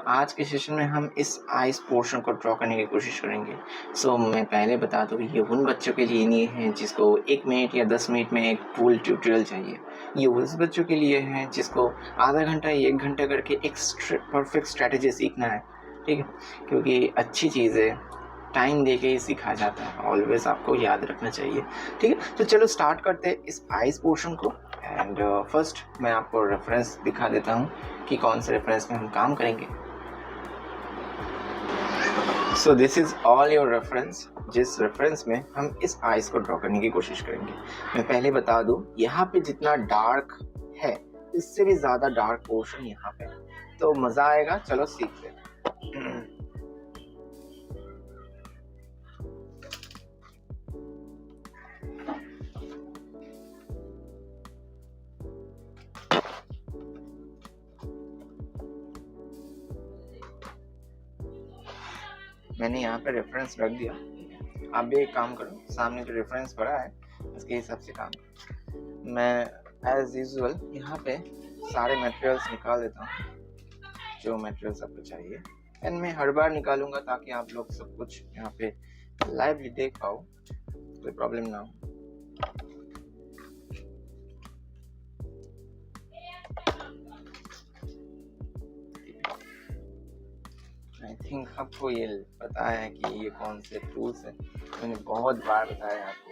आज के सेशन में हम इस आइस पोर्शन को ड्रॉ करने की कोशिश करेंगे। मैं पहले बता दूँ ये उन बच्चों के लिए नहीं है जिसको 1 मिनट या 10 मिनट में एक फुल ट्यूटोरियल चाहिए। ये उस बच्चों के लिए है जिसको आधा घंटा या 1 घंटा करके एक परफेक्ट स्ट्रैटेजी सीखना है, ठीक है? क्योंकि अच्छी चीज़ें टाइम दे के ही सीखा जाता है, ऑलवेज़ आपको याद रखना चाहिए, ठीक है? तो चलो स्टार्ट करते हैं इस आइस पोर्शन को। एंड फर्स्ट मैं आपको रेफरेंस दिखा देता हूँ कि कौन से रेफरेंस में हम काम करेंगे। So this is all your reference, जिस रेफरेंस में हम इस आइस को ड्रॉ करने की कोशिश करेंगे। मैं पहले बता दूं, यहाँ पे जितना डार्क है इससे भी ज़्यादा डार्क पोर्शन यहाँ पे, तो मज़ा आएगा। चलो सीखते हैं। मैंने यहाँ पे रेफरेंस रख दिया। आप भी एक काम करो, सामने जो रेफरेंस पड़ा है उसके हिसाब से काम करो। मैं एज यूजुअल यहाँ पे सारे मटेरियल्स निकाल देता हूँ जो मटेरियल्स आपको चाहिए, एंड मैं हर बार निकालूंगा ताकि आप लोग सब कुछ यहाँ पे लाइवली देख पाओ, कोई प्रॉब्लम ना हो। आई थिंक आपको ये पता है कि ये कौन से टूल्स है, मैंने बहुत बार बताया आपको।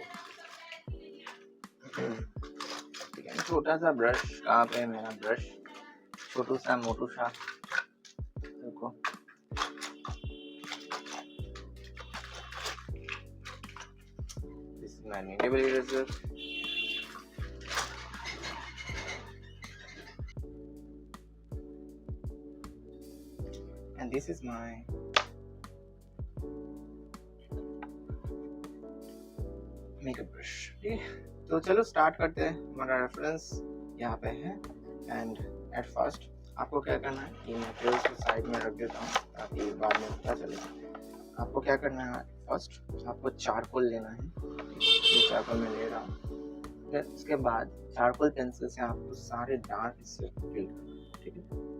ठीक है, छोटा सा ब्रश, कहाँ पे मेरा ब्रश, छोटू सा मोटू सा, देखो this is my needable eraser. And this is my makeup brush. ठीक है, तो चलो स्टार्ट करते हैं। हमारा रेफरेंस यहाँ पे है, एंड एट फर्स्ट आपको क्या करना है, ये मटेरियल्स को साइड में रख देता हूँ ताकि बाद में पता चले। आपको क्या करना है, फर्स्ट आपको चारकोल लेना है। ये चारकोल मैं ले रहा हूँ। फिर उसके बाद चारकोल पेंसिल से आपको सारे डार्क हिस्से फिल करना है, ठीक है?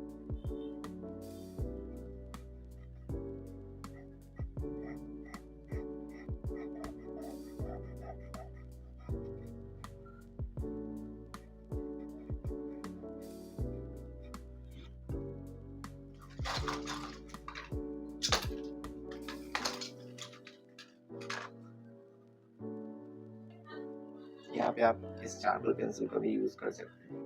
यहाँ पे आप इस चारकोल पेंसिल को भी यूज कर सकते हैं।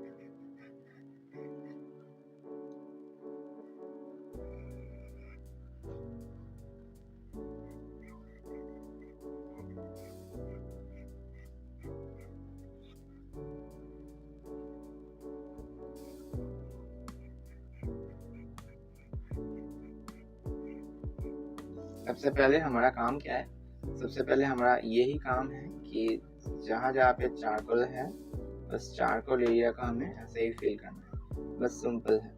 सबसे पहले हमारा काम क्या है, सबसे पहले हमारा यही काम है कि जहाँ जहाँ पे चारकोल है बस चारकोल एरिया का हमें ऐसे ही फिल करना है, बस सिंपल है।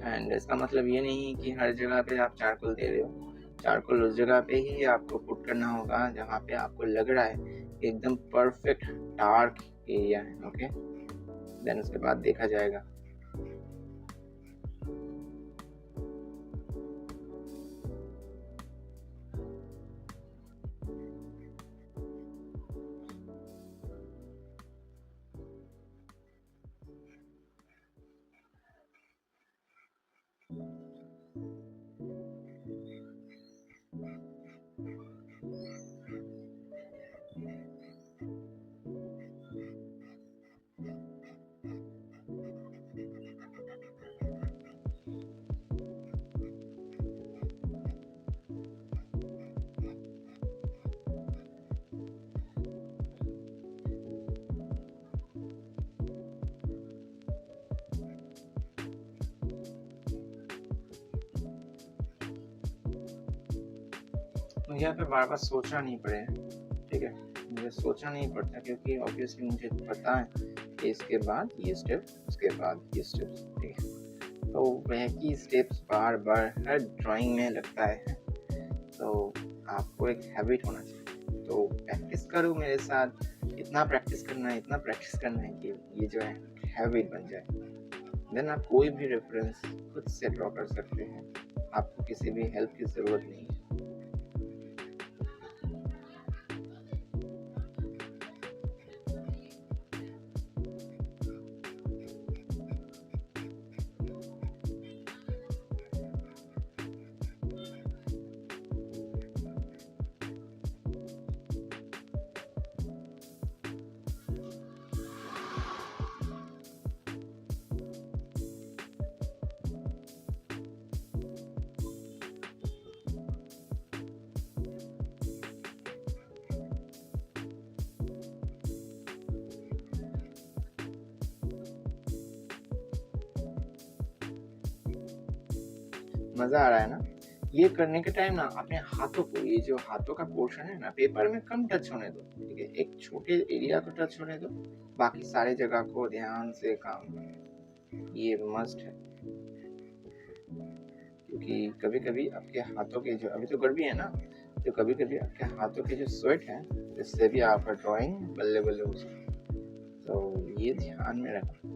एंड इसका मतलब ये नहीं कि हर जगह पे आप चारकोल दे रहे हो, चारकोल उस जगह पे ही आपको पुट करना होगा जहाँ पे आपको लग रहा है एकदम परफेक्ट डार्क एरिया है। ओके, देन उसके बाद देखा जाएगा। मुझे यहाँ पे बार बार सोचना नहीं पड़े, ठीक है? मुझे सोचना नहीं पड़ता क्योंकि ऑब्वियसली मुझे पता है कि इसके बाद ये स्टेप, उसके बाद ये स्टेप्स, ठीक है? तो वह की स्टेप्स बार बार हर ड्राइंग में लगता है, तो आपको एक हैबिट होना चाहिए। तो प्रैक्टिस करो मेरे साथ, इतना प्रैक्टिस करना है, इतना प्रैक्टिस करना है कि ये जो है हैबिट बन जाए। देन आप कोई भी रेफरेंस खुद से ड्रॉ कर सकते हैं, आपको किसी भी हेल्प की ज़रूरत नहीं है। मज़ा आ रहा है ना? ये करने के टाइम ना अपने हाथों को, ये जो हाथों का पोर्शन है ना, पेपर में कम टच होने दो, ठीक है? एक छोटे एरिया को टच होने दो, बाकी सारी जगह को ध्यान से काम करो। ये मस्ट है, क्योंकि कभी-कभी आपके हाथों के जो, अभी तो गर्मी है ना, तो कभी-कभी आपके हाथों के जो स्वेट है, इससे भी आपका ड्राइंग बल्ले-बल्ले हो जाए। तो ये ध्यान में रखो।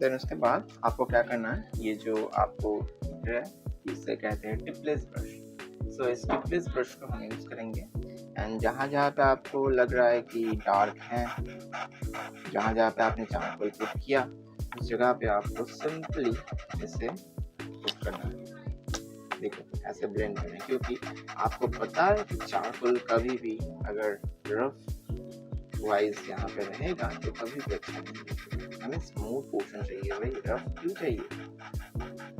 देन उसके बाद आपको क्या करना है, ये जो आपको दिख रहा है, इसे कहते हैं टिपलेस ब्रश। सो इस टिपलेस ब्रश को हम यूज़ करेंगे, एंड जहाँ जहाँ पे आपको लग रहा है कि डार्क है, जहाँ जहाँ पे आपने चारकोल पुट किया, उस जगह पे आपको सिंपली इसे पुट करना है। देखो ऐसे ब्लेंड करना है, क्योंकि आपको पता है कि चारकोल कभी भी अगर रफ वाइज यहाँ पे रहेगा तो कभी भी अच्छा नहीं दिखेगा। हमें स्मूथ पोर्शन चाहिए भाई, रफ क्यों चाहिए,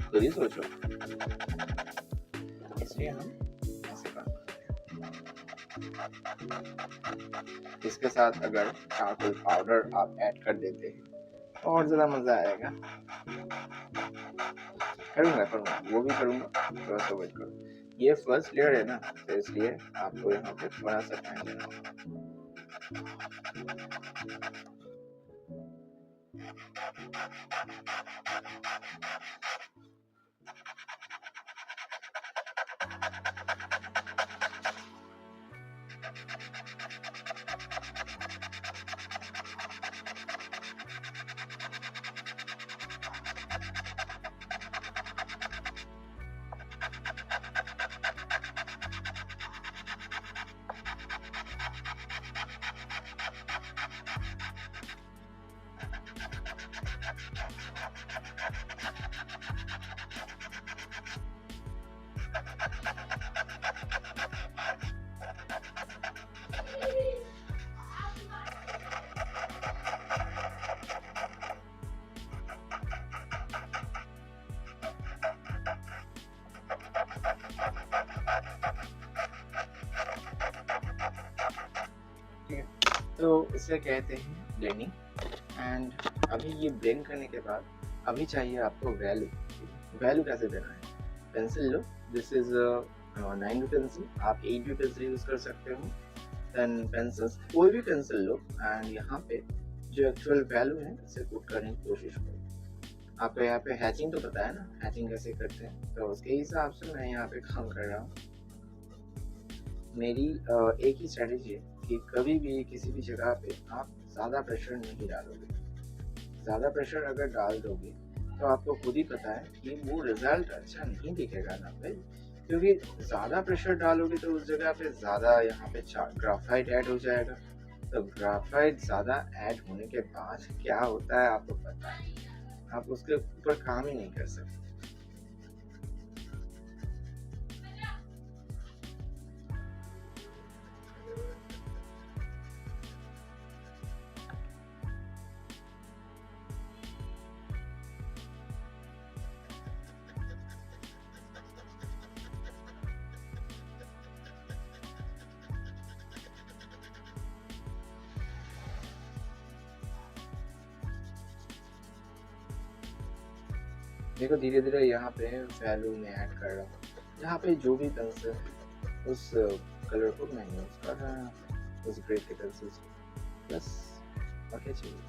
खुद ही सोचो। इसलिए हम ऐसे करते हैं। इसके साथ अगर चारकोल पाउडर आप ऐड कर देते हैं और ज़्यादा मज़ा आएगा। करूँगा, वो भी करूँगा, थोड़ा सा वेट करो। ये फर्स्ट लेयर है ना, तो इसलिए आपको यहाँ पे थोड़ा सा टाइम देना होगा। तो इसे कहते हैं ब्लेंडिंग। एंड अभी ये ब्लेंड करने के बाद अभी चाहिए आपको वैल्यू। वैल्यू कैसे देना है, pencil low, this is 9B pencil, आप 8B पेंसिल यूज कर सकते हो। देन पेंसिल, कोई भी पेंसिल लो, एंड यहाँ पे जो एक्चुअल वैल्यू है इसे पुट करने की कोशिश करो। आपको यहाँ पे हैचिंग तो पता है ना, हैचिंग कैसे करते हैं, तो उसके हिसाब से मैं यहाँ पे काम कर रहा हूँ। मेरी एक ही स्ट्रेटेजी है कि कभी भी किसी भी जगह पे आप ज़्यादा प्रेशर नहीं डालोगे। ज़्यादा प्रेशर अगर डाल दोगे तो आपको खुद ही पता है कि वो रिजल्ट अच्छा नहीं दिखेगा ना भाई, क्योंकि ज़्यादा प्रेशर डालोगे तो उस जगह पे ज़्यादा यहाँ पे ग्राफाइट ऐड हो जाएगा। तो ग्राफाइट ज़्यादा ऐड होने के बाद क्या होता है आपको पता है, आप उसके ऊपर काम ही नहीं कर सकते। देखो धीरे धीरे यहाँ पे वैल्यू में ऐड कर रहा हूँ, यहाँ पे जो भी पेंसिल उस कलर को मैं यूज कर रहा हूँ उस ग्रे के पेंसिल से, बस और क्या चाहिए।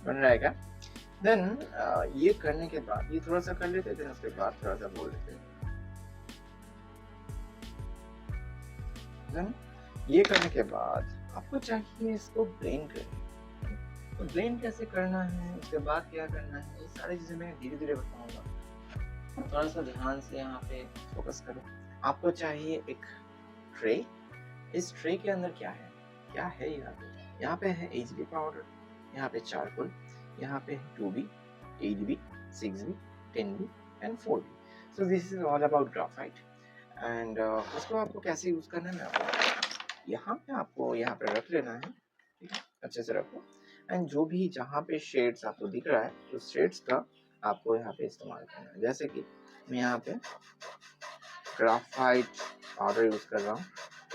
बन रहा है क्या? देन ये करने के बाद ये थोड़ा सा कर लेते हैं, उसके बाद थोड़ा सा बोल लेते हैं। देन ये करने के बाद आपको चाहिए इसको ब्लेंड करना। तो ब्लेंड कैसे करना है, उसके बाद क्या करना है, ये सारी चीजें मैं धीरे धीरे बताऊंगा। थोड़ा सा ध्यान से यहाँ पे फोकस करो। आपको चाहिए एक ट्रे। इस ट्रे के अंदर क्या है, क्या है यहाँ पे है HB पाउडर, यहाँ पे चारकोल, यहाँ पे 2B, 8B, 6B, 10B and 4B। So this is all about graphite. And उसको आपको कैसे यूज करना है मैं आपको यहाँ पे रख लेना है, ठीक है, अच्छे से रखो। एंड जो भी जहाँ पे शेड्स आपको दिख रहा है उस शेड्स का आपको यहाँ पे इस्तेमाल करना है। जैसे कि मैं यहाँ पे ग्राफाइट पाउडर यूज कर रहा हूँ।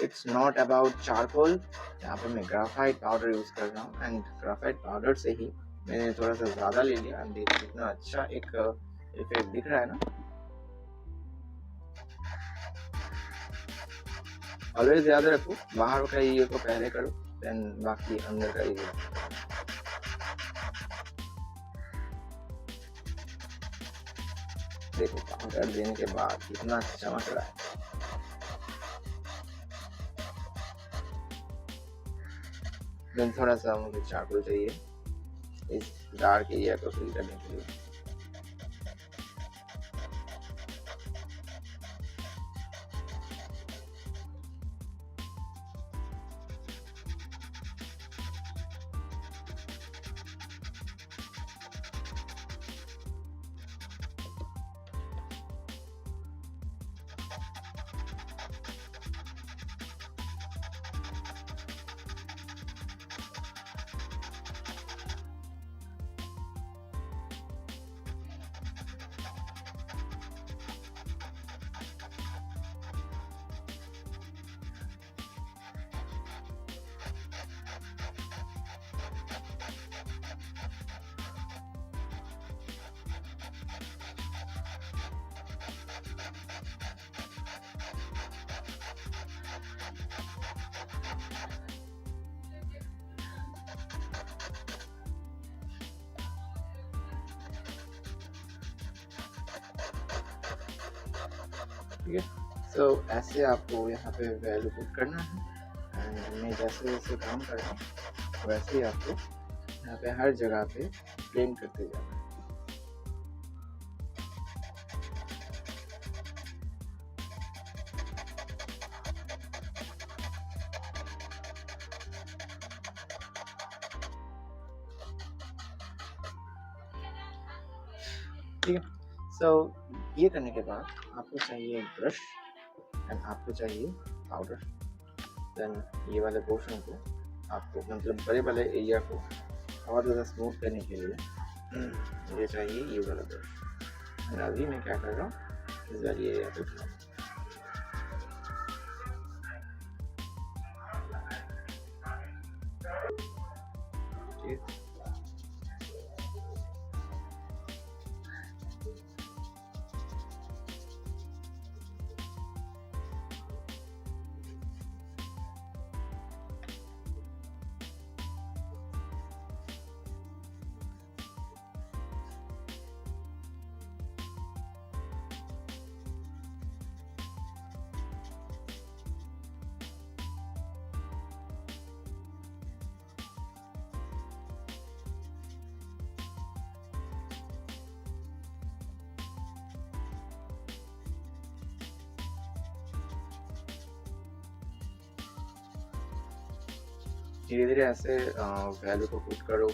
इट्स नॉट अबाउट चारकोल, यहाँ पे मैं ग्राफाइट पाउडर यूज कर रहा हूँ। एंड ग्राफाइट पाउडर से ही मैंने थोड़ा सा ज्यादा ले लिया। देखिए कितना अच्छा एक इफेक्ट दिख रहा है ना। ऑलवेज याद रखो, बाहर का ये को पहले करो, देन बाकी अंदर का ये। देखो पाउडर देने के बाद कितना चमक रहा है। देन थोड़ा सा मुझे चारकोल चाहिए इस डार्क एरिया को फिल करने के लिए। ठीक है, सो ऐसे आपको यहाँ पे वैल्यू पुट करना है। एंड मैं जैसे जैसे काम कर रहा हूँ वैसे ही आपको यहाँ पे हर जगह पे ब्लेंड करते जाना है। ठीक है, सो ये करने के बाद आपको चाहिए एक ब्रश एंड आपको चाहिए पाउडर। देन ये वाले पोर्शन को आपको मतलब बड़े वाले एरिया को और ज़्यादा स्मूथ करने के लिए ये चाहिए ये वाला ब्रश। एंड अभी मैं क्या कर रहा हूँ, इस वाली एरिया को उठाऊँ। ठीक है, धीरे-धीरे ऐसे वैल्यू को पुट करो,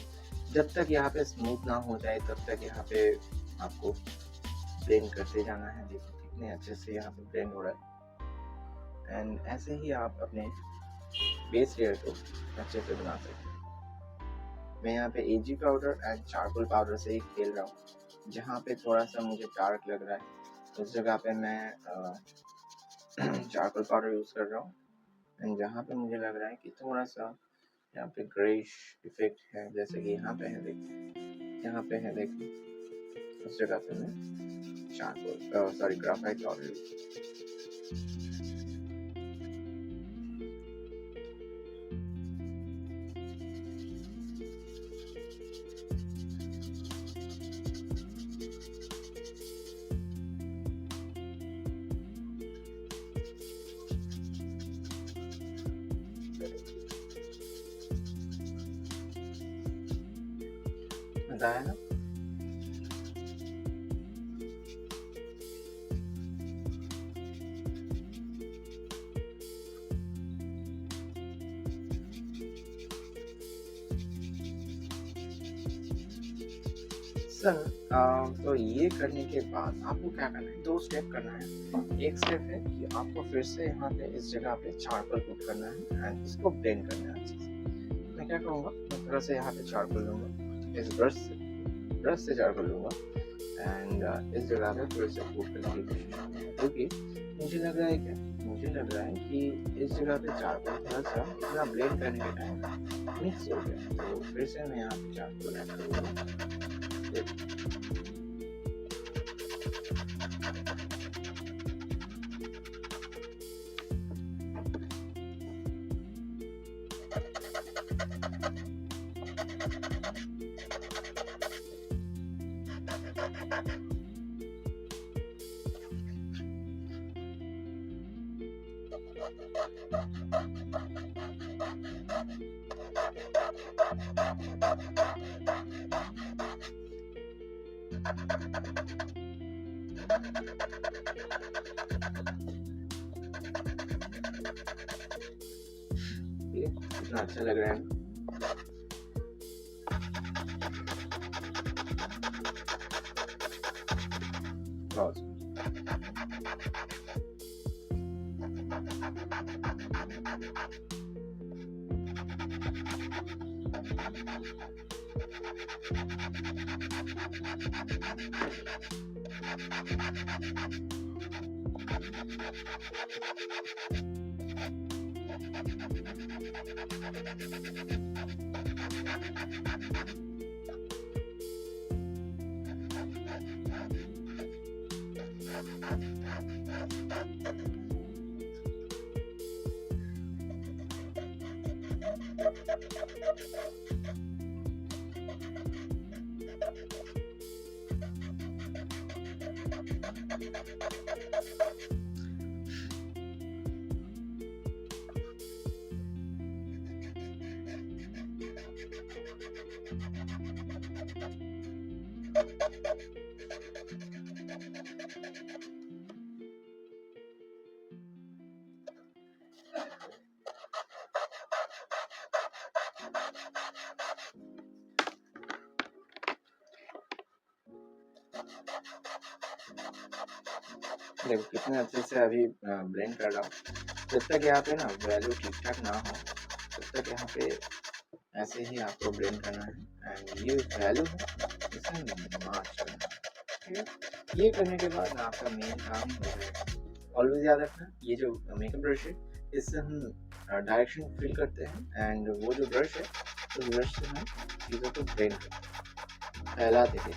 जब तक यहाँ पे स्मूथ ना हो जाए तब तक यहाँ पे आपको ब्लेंड करते जाना है। देखो कितने अच्छे से यहाँ पे ब्लेंड हो रहा है एंड ऐसे ही आप अपने बेस लेयर को अच्छे से बना सकते हैं। मैं यहाँ पे एजी पाउडर एंड चारकोल पाउडर से ही खेल रहा हूँ। जहाँ पे थोड़ा सा मुझे डार्क लग रहा है उस जगह पे मैं चारकोल पाउडर यूज़ कर रहा हूँ एंड जहाँ पे मुझे लग रहा है कि थोड़ा सा यहाँ पे ग्रेइश इफेक्ट है, जैसे कि यहाँ पे है देखो, यहाँ पे है देखो, उस जगह पे मैं चारकोल ग्राफाइट पाउडर यूज़ मज़ा आया ना? तो ये करने के बाद आपको क्या करना है, 2 स्टेप करना है। एक स्टेप है कि आपको फिर से यहाँ पे इस जगह पे चारकोल पुट करना है एंड इसको ब्लेंड करना है अच्छे से। मैं क्या करूँगा, मैं थोड़ा सा यहाँ पे चारकोल लूँगा, इस ब्रश से चारकोल लूँगा एंड इस जगह पे फिर से पुट करने की कोशिश करूँगा, क्योंकि मुझे लग रहा है कि इस जगह पे चारकोल थोड़ा सा इतना ब्लेंड करने के टाइम मिक्स हो गया। तो फिर से मैं यहाँ पे चारकोल ऐड करूँगा। कितना अच्छा लग रहा है। Pause. देखो कितने अच्छे से अभी ब्लेंड कर रहा हूँ। जब तक यहाँ पे ना वैल्यू ठीक ठाक ना हो तब तक यहाँ पे ऐसे ही आपको ब्लेंड करना है एंड ये वैल्यू है इसे मार्च करना है। ठीक है, ये करने के बाद आपका मेन काम हो जाएगा। ऑलवेज याद रखना, ये जो मेकअप ब्रश है इससे हम डायरेक्शन फिल करते हैं एंड वो जो ब्रश है उस ब्रश से हम चीज़ों को ब्लेंड करते हैं, फैलाते हैं।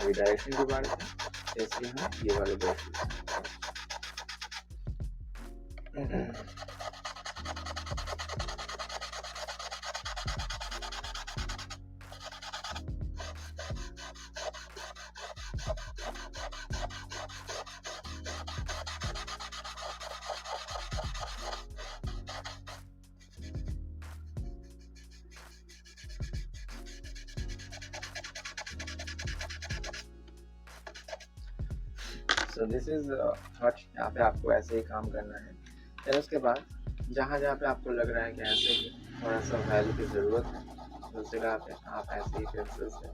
अभी डायरेक्शन की बात है, जैसे हम ये वाले brush so this is what, यहाँ पे आपको ऐसे ही काम करना है। फिर उसके बाद जहाँ जहाँ पे आपको लग रहा है कि ऐसे ही थोड़ा सा वैल्यू की ज़रूरत है, उस जगह पे आप ऐसे ही पेंसिल से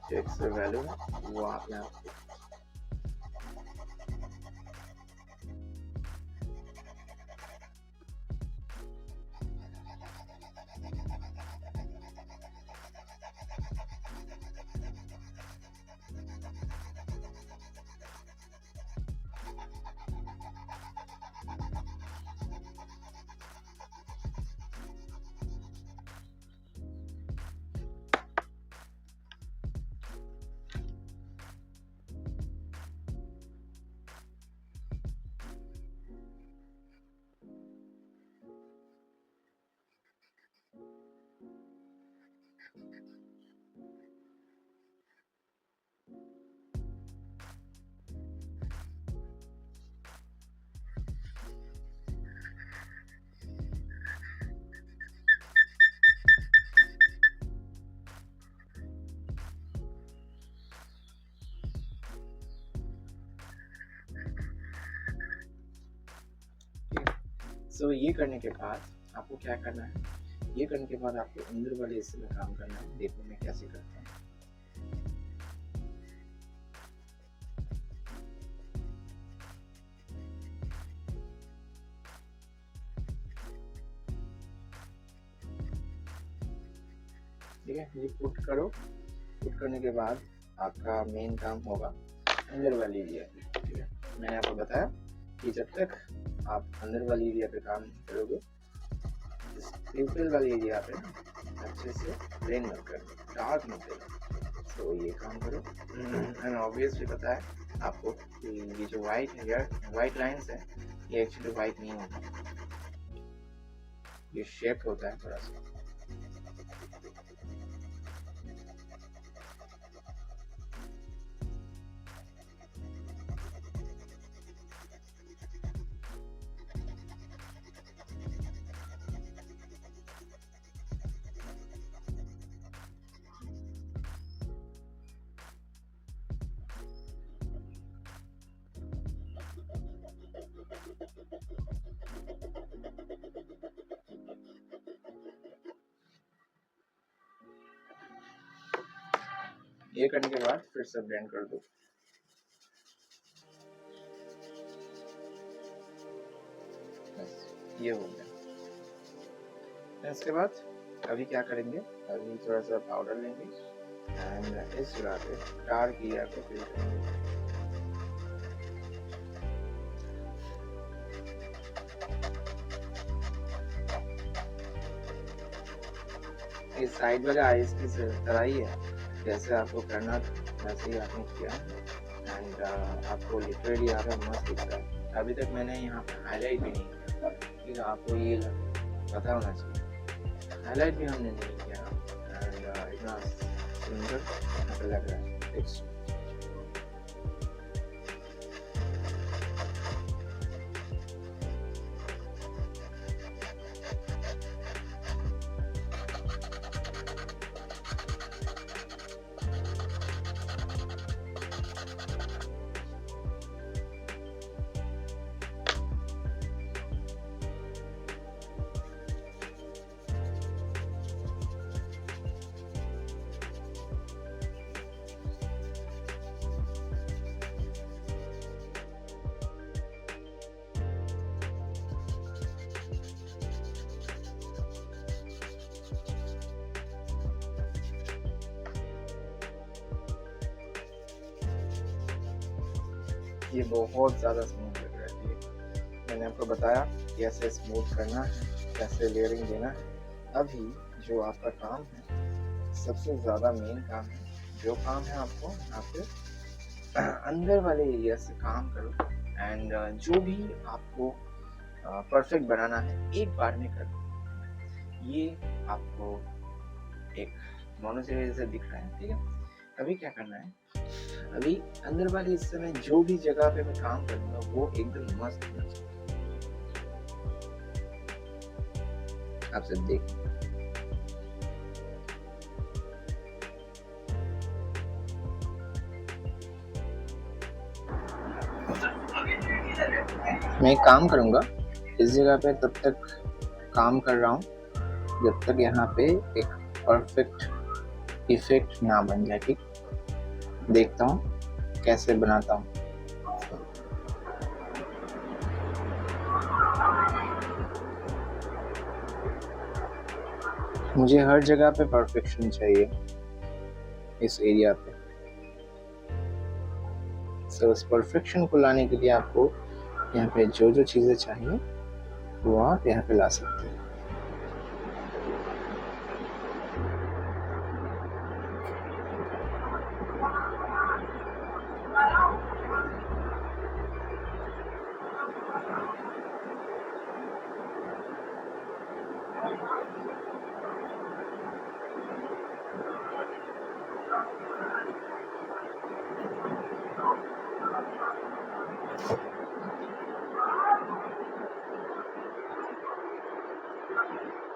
फिक्स वैल्यू है वो आप यहाँ ये करने के बाद आपको क्या करना है, ये करने के बाद आपको अंदर वाले हिस्से में काम करना है। देखो मैं कैसे करता हूँ। ठीक है, ये पुट करो। पुट करने के बाद आपका मेन काम होगा अंदर वाली एरिया। ठीक है, मैंने आपको बताया कि जब तक आप अंदर वाली एरिया पे काम करोगे, प्यूपिल वाली एरिया पे अच्छे से ब्लेंड मत करो, डार्क मत करो। तो ये काम करो। मैंने ऑब्वियसली बताया आपको कि ये जो वाइट है, वाइट लाइन्स है, ये एक्चुअली वाइट नहीं होता, ये शेप होता है थोड़ा सा। ये करने के बाद फिर से ब्लेंड कर दो। ये हो गया। इसके बाद अभी क्या करेंगे, अभी थोड़ा सा पाउडर लेंगे एंड इस जगह पे डार्क एरिया को फिल करेंगे। इस साइड वाले आइस की तरह ही है, जैसे आपको करना वैसे ही आपने किया एंड आपको लिटरली यहाँ पे मस्त दिख रहा है। अभी तक मैंने यहाँ पे हाईलाइट भी नहीं किया, क्योंकि आपको ये पता होना चाहिए हाईलाइट भी हमने नहीं किया एंड इतना सुंदर यहाँ पे लग रहा है। ये बहुत ज़्यादा स्मूथ लग रहा है। ये मैंने आपको बताया कैसे स्मूथ करना है, कैसे लेयरिंग देना है। अभी जो आपका काम है, सबसे ज़्यादा मेन काम है, जो काम है आपको यहाँ पे अंदर वाले एरिया से काम करो एंड जो भी आपको परफेक्ट बनाना है एक बार में करो। ये आपको एक मोनोसिल जैसे दिख रहा है। ठीक है, अभी क्या करना है, अभी अंदर वाले हिस्से में जो भी जगह पे मैं काम करूंगा वो एकदम मस्त होना चाहिए। आप सब देख मैं एक काम करूंगा, इस जगह पे तब तक काम कर रहा हूँ जब तक यहाँ पे एक परफेक्ट इफेक्ट ना बन जाए। ठीक, देखता हूँ कैसे बनाता हूँ। मुझे हर जगह पे परफेक्शन चाहिए इस एरिया पे। सो उस परफेक्शन को लाने के लिए आपको यहाँ पे जो जो चीज़ें चाहिए वो आप यहाँ पे ला सकते हैं।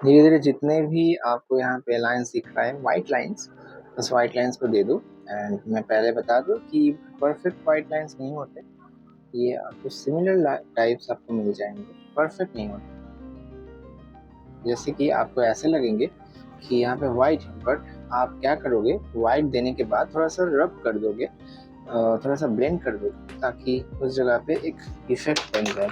धीरे धीरे जितने भी आपको यहाँ पे लाइंस दिख रहा है, वाइट लाइंस, उस वाइट लाइंस को दे दो। एंड मैं पहले बता दूं कि परफेक्ट वाइट लाइंस नहीं होते, ये आपको सिमिलर टाइप्स आपको मिल जाएंगे, परफेक्ट नहीं होते। जैसे कि आपको ऐसे लगेंगे कि यहाँ पे वाइट है, बट आप क्या करोगे, वाइट देने के बाद थोड़ा सा रब कर दोगे, थोड़ा सा ब्लेंड कर दोगे, ताकि उस जगह पे एक इफेक्ट बन जाए।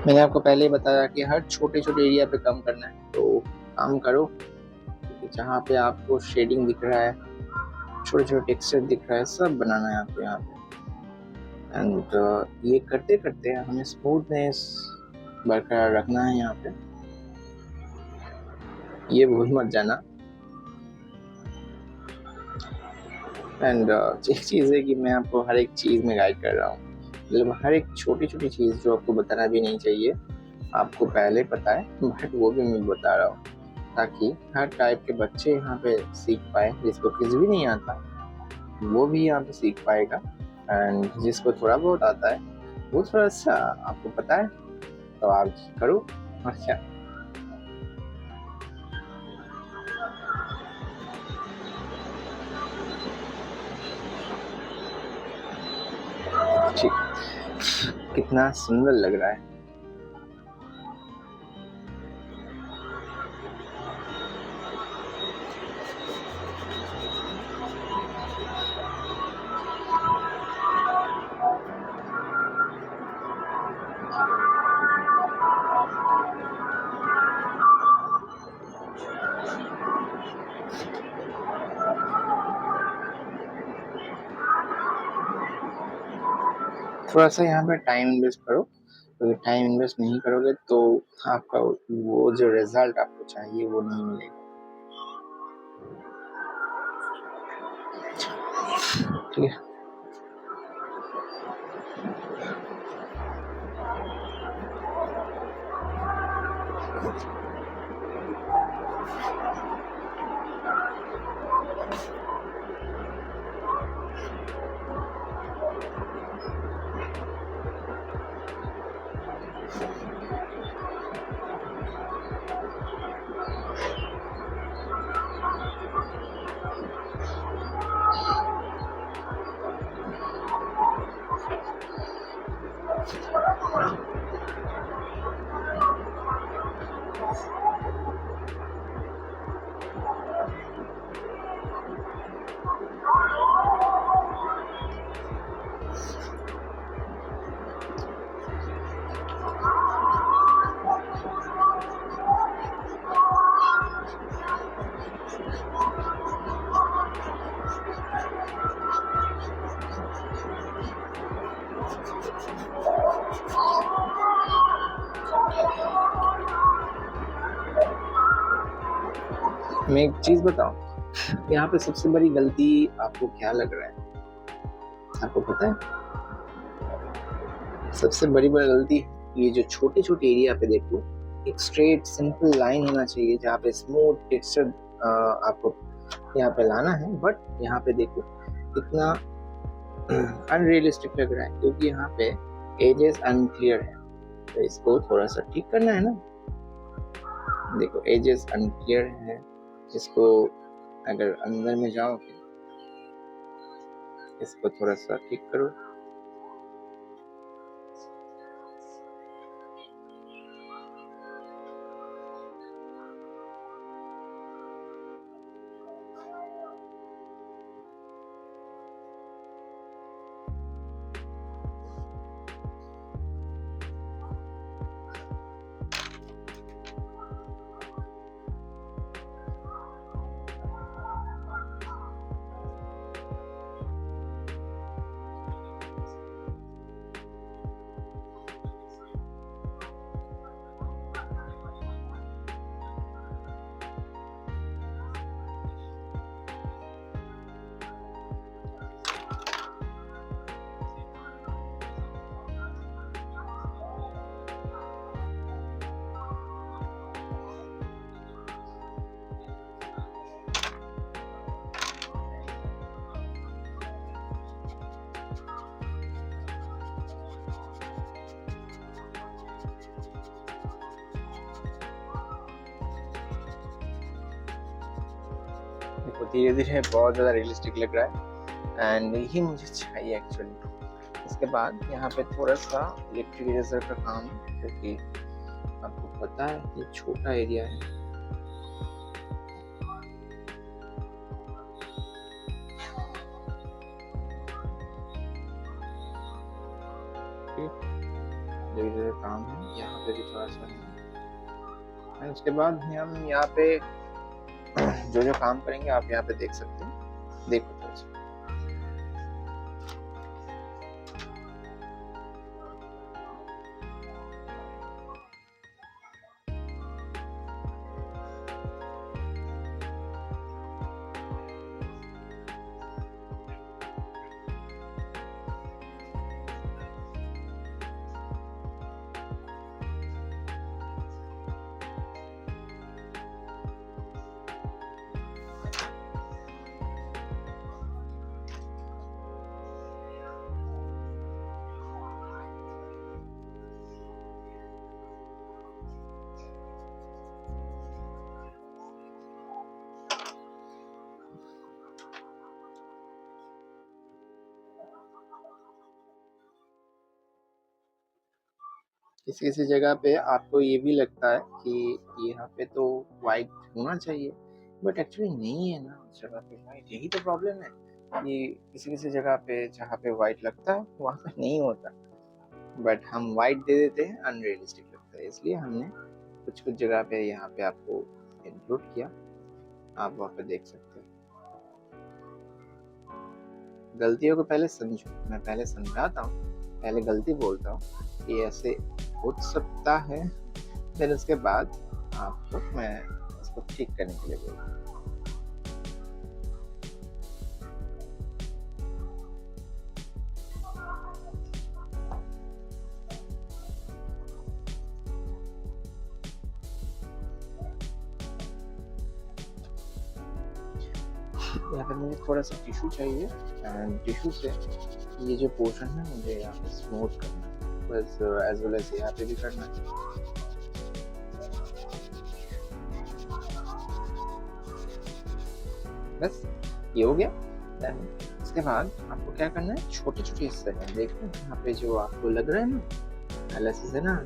मैंने आपको पहले ही बताया कि हर छोटे छोटे एरिया पे काम करना है, तो काम करो। जहाँ पे आपको शेडिंग दिख रहा है, छोटे छोटे टेक्सचर दिख रहा है, सब बनाना है आपको यहाँ पे। एंड ये करते करते हमें स्मूथनेस बरकरार रखना है यहाँ पे, ये भूल मत जाना। एंड एक चीज़ है कि मैं आपको हर एक चीज़ में गाइड कर रहा हूँ, मतलब हर एक छोटी छोटी चीज़ जो आपको बताना भी नहीं चाहिए, आपको पहले पता है, बट वो भी मैं बता रहा हूँ, ताकि हर टाइप के बच्चे यहाँ पे सीख पाए। जिसको कुछ भी नहीं आता वो भी यहाँ पे सीख पाएगा, एंड जिसको थोड़ा बहुत आता है वो थोड़ा सा आपको पता है, तो आप करो और क्या। ठीक, कितना सुंदर लग रहा है। थोड़ा सा यहाँ पे टाइम इन्वेस्ट करो, तो टाइम इन्वेस्ट नहीं करोगे तो आपका वो जो रिजल्ट आपको चाहिए वो नहीं मिलेगा। ठीक है, मैं एक चीज बताऊं, यहाँ पे सबसे बड़ी गलती आपको क्या लग रहा है? आपको पता है सबसे बड़ी गलती ये जो छोटे छोटे एरिया पे देखो, एक स्ट्रेट सिंपल लाइन होना चाहिए जहाँ पे स्मूथ टेक्सचर आपको यहाँ पे लाना है, बट यहाँ पे देखो कितना अनरियलिस्टिक लग रहा है क्योंकि यहाँ पे एजेस अनक्लियर है। तो इसको थोड़ा सा ठीक करना है ना। देखो एजेस अनक्लियर है, इसको अगर अंदर में जाओगे इसको थोड़ा सा ठीक करो। देखो धीरे धीरे बहुत ज़्यादा रियलिस्टिक लग रहा है एंड यही मुझे चाहिए एक्चुअली। इसके बाद यहाँ पे थोड़ा सा इलेक्ट्रिक इरेजर का काम है क्योंकि आपको पता है कि छोटा एरिया है। धीरे काम है यहाँ पे भी थोड़ा सा है। उसके बाद हम यहाँ पे जो जो काम करेंगे आप यहाँ पे देख सकते हैं। देखो थोड़ा सा किसी किसी जगह पे आपको ये भी लगता है कि यहाँ पे तो वाइट होना चाहिए, बट एक्चुअली नहीं है ना उस जगह पे वाइट। यही तो प्रॉब्लम है कि किसी किसी जगह पे जहाँ पे वाइट लगता है वहाँ पे नहीं होता, बट हम वाइट दे देते हैं, अनरियलिस्टिक लगता है। इसलिए हमने कुछ कुछ जगह पे यहाँ पे आपको इंक्लूड किया, आप वहाँ पे देख सकते हैं। गलतियों को पहले समझो, मैं पहले समझाता हूँ, पहले गलती बोलता हूँ कि ऐसे हो सकता है, फिर उसके बाद आपको मैं इसको ठीक करने के लिए बोलता हूँ। यहाँ पे मुझे थोड़ा सा टिश्यू चाहिए एंड टिश्यू से ये जो पोर्शन है मुझे यहाँ पे स्मूथ करना है, बस एज वेल एज यहाँ पे भी करना है। बस ये हो गया। देन इसके बाद आपको क्या करना है, छोटे-छोटे हिस्से में देखो यहाँ पे जो आपको लग रहा है ना, एनालिसिस है ना,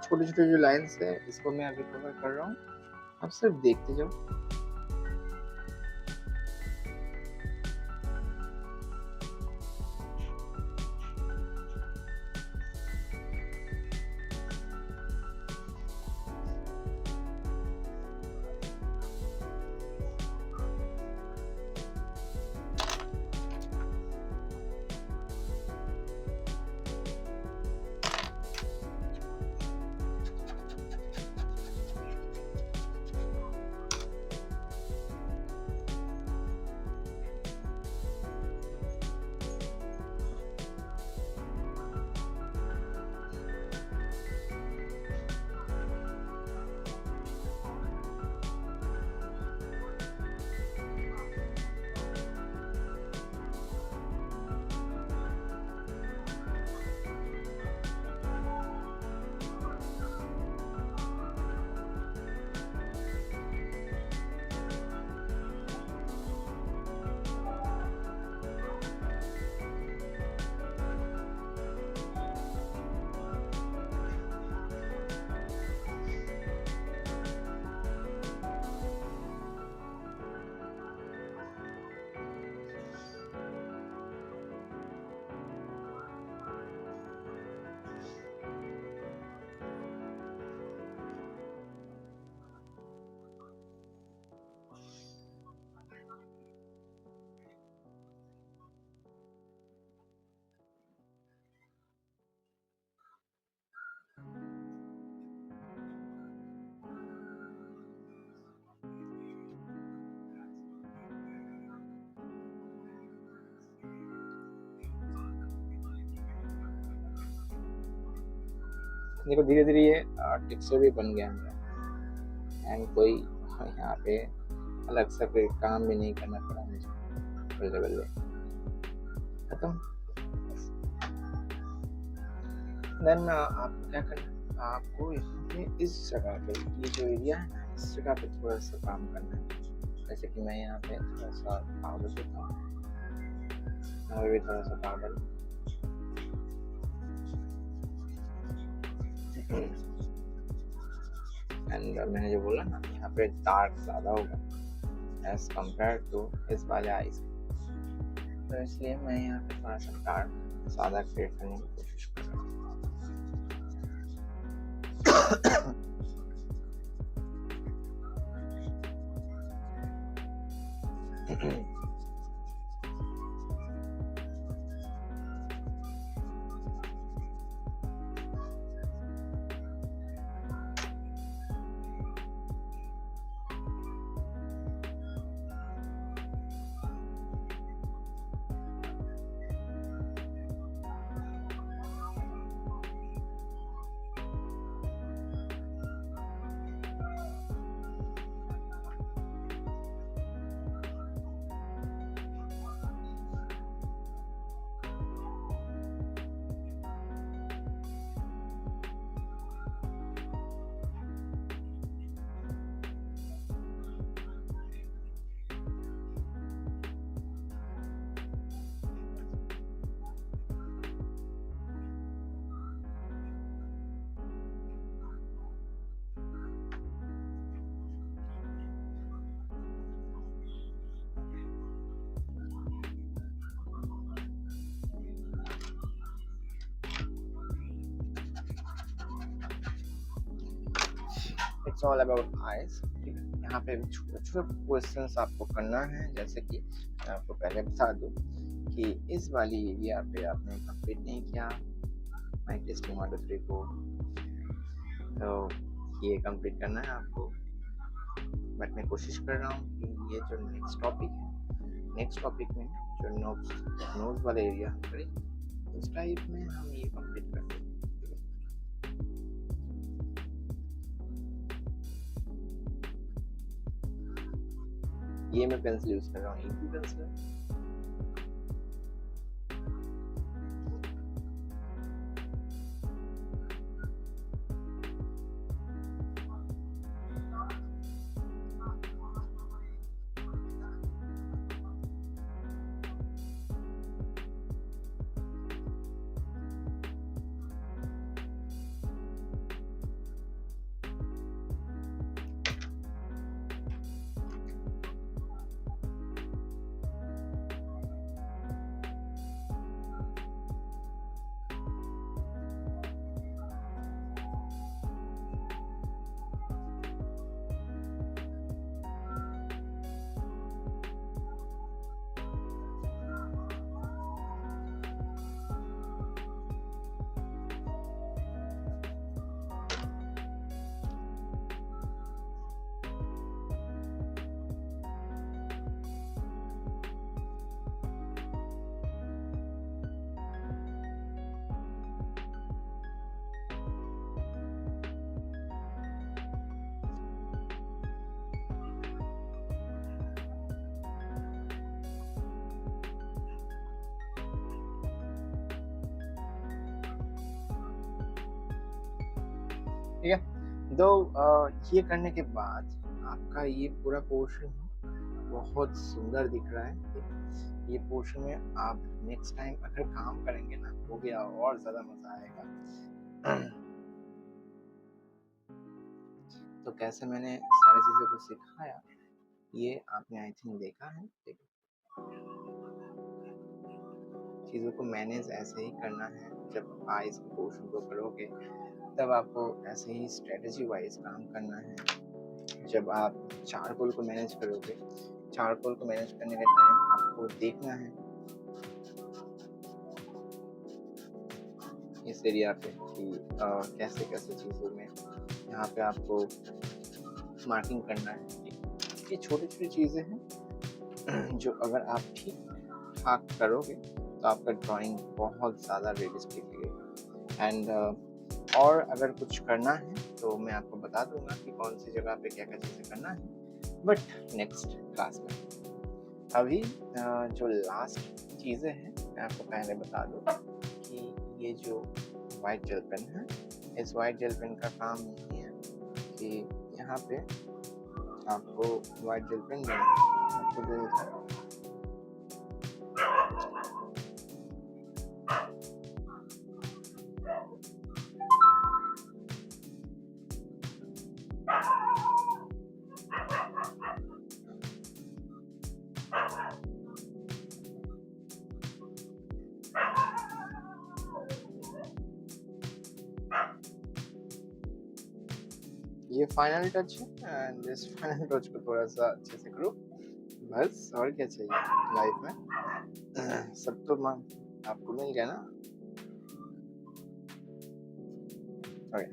छोटे-छोटे जो लाइन्स है इसको मैं अभी कवर कर रहा हूँ, आप सिर्फ देखते जाओ। देखो धीरे-धीरे ये टेक्सचर भी बन गया मेरा, एंड कोई यहाँ पे अलग से कोई काम भी नहीं करना पड़ा मुझे, बल्ले-बल्ले खत्म। देन आपको क्या करना है, आपको यहाँ पे इस जगह पे, ये जो एरिया है ना, इस जगह पे थोड़ा सा काम करना है। जैसे कि मैं यहाँ पे थोड़ा सा पाउडर देता हूँ, यहाँ भी थोड़ा सा पाउडर, एंड मैंने जो बोला ना, यहाँ पे डार्क ज़्यादा होगा एज कम्पेयर टू इस वाले आइज, तो इसलिए मैं यहाँ पे थोड़ा सा डार्क ज़्यादा क्रिएट करने की कोशिश कर रहा हूँ। It's all about eyes. ठीक है, यहाँ पे छोटे छोटे क्वेश्चंस आपको करना है, जैसे कि मैं आपको पहले बता दूं कि इस वाली एरिया पे आपने कंप्लीट नहीं किया माइक टेस्टिंग 1 2 3 4, तो ये कंप्लीट करना है आपको। बट मैं कोशिश कर रहा हूँ कि ये जो नेक्स्ट टॉपिक है, नेक्स्ट टॉपिक में जो नोज वाला एरिया हम करें उस टाइप में हम ये कंप्लीट कर दें। ये मैं पेंसिल यूज कर रहा हूँ, इंक पेंसिल। ठीक है, तो ये करने के बाद आपका ये पूरा पोर्शन बहुत सुंदर दिख रहा है। ये पोर्शन में आप नेक्स्ट टाइम अगर काम करेंगे ना, वो भी और ज़्यादा मज़ा आएगा। तो कैसे मैंने सारी चीज़ों को सिखाया, ये आपने आई थिंक देखा है। चीज़ों को मैनेज ऐसे ही करना है। जब आइस के पोर्शन को करोगे तब आपको ऐसे ही स्ट्रेटजी वाइज काम करना है। जब आप चारकोल को मैनेज करोगे, चारकोल को मैनेज करने के टाइम आपको देखना है इस एरिया पे कि कैसे कैसे चीज़ों में यहाँ पे आपको मार्किंग करना है। ये छोटी छोटी चीज़ें हैं जो अगर आप ठीक ठाक करोगे तो आपका ड्राइंग बहुत ज़्यादा रियलिस्टिक लगेगा। एंड और अगर कुछ करना है तो मैं आपको बता दूंगा कि कौन सी जगह पे क्या क्या चीज़ें करना है, बट नेक्स्ट क्लास में। अभी जो लास्ट चीज़ें हैं मैं आपको पहले बता दूँ कि ये जो वाइट जेल पेन है, इस वाइट जेल पेन का काम ये है कि यहाँ पे आपको वाइट जेल पेन देना है। आपको दे देता है ये फाइनल टच है। एंड इस फाइनल टच को थोड़ा सा अच्छे से करो, बस और क्या चाहिए लाइफ में। सब तो आपको मिल गया ना। ओके,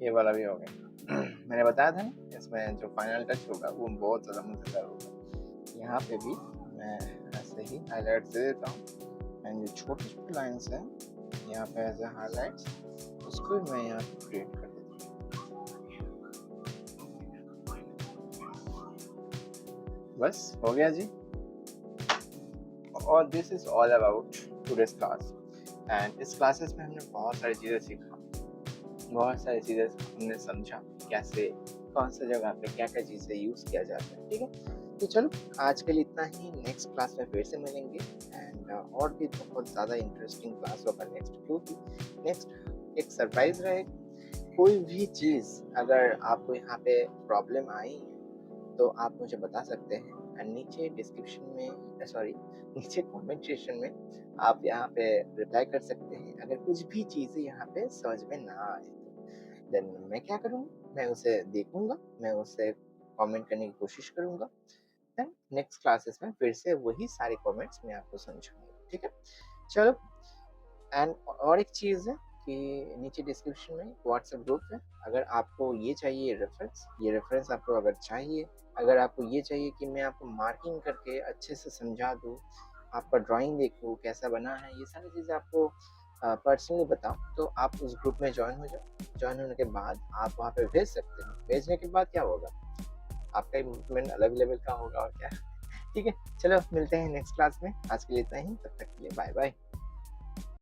ये वाला भी हो गया। मैंने बताया था ना इसमें जो फाइनल टच होगा वो बहुत ज़्यादा मज़ेदार होगा। यहाँ पे भी मैं ऐसे ही हाईलाइट दे देता हूँ, एंड जो छोटी छोटी लाइन्स हैं यहाँ पे एज ए हाईलाइट्स, उसको मैं यहाँ पे क्रिएट कर देता हूँ। बस हो गया जी। और this is all about today's class. And इस क्लासेस में हमने बहुत सारी चीज़ें सीखा, बहुत सारी चीज़ें हमने समझा कैसे कौन सा जगह पे क्या क्या चीज़ें यूज़ किया जाता है। ठीक है, तो चलो आज के लिए इतना ही। नेक्स्ट क्लास में फिर से मिलेंगे, एंड और भी बहुत ज़्यादा इंटरेस्टिंग क्लास होगा नेक्स्ट, क्योंकि नेक्स्ट एक सरप्राइज रहेगा। कोई भी चीज़ अगर आपको यहाँ पे प्रॉब्लम आई तो आप मुझे बता सकते हैं, नीचे डिस्क्रिप्शन में सॉरी नीचे कमेंट सेक्शन में आप यहाँ पे रिप्लाई कर सकते हैं। अगर कुछ भी चीज़ें यहाँ पे समझ में ना आए तो देन मैं क्या करूँगा, मैं उसे देखूँगा, मैं उसे कमेंट करने की कोशिश करूँगा। देन नेक्स्ट क्लासेस में फिर से वही सारे कमेंट्स मैं आपको समझाऊँगा, ठीक है? चलो, एंड और एक चीज़ है कि नीचे डिस्क्रिप्शन में व्हाट्सएप ग्रुप है। अगर आपको ये चाहिए ये रेफरेंस आपको अगर चाहिए, अगर आपको ये चाहिए कि मैं आपको मार्किंग करके अच्छे से समझा दूँ, आपका ड्राइंग देखूँ कैसा बना है, ये सारी चीज़ें आपको पर्सनली बताऊँ, तो आप उस ग्रुप में जॉइन हो जाओ। जॉइन होने के बाद आप वहाँ पे भेज सकते हो। भेजने के बाद क्या होगा? आपका इम्प्रूवमेंट अलग लेवल का होगा और क्या। ठीक है, चलो मिलते हैं नेक्स्ट क्लास में। आज के लिए इतना ही, तब तक के लिए बाय-बाय।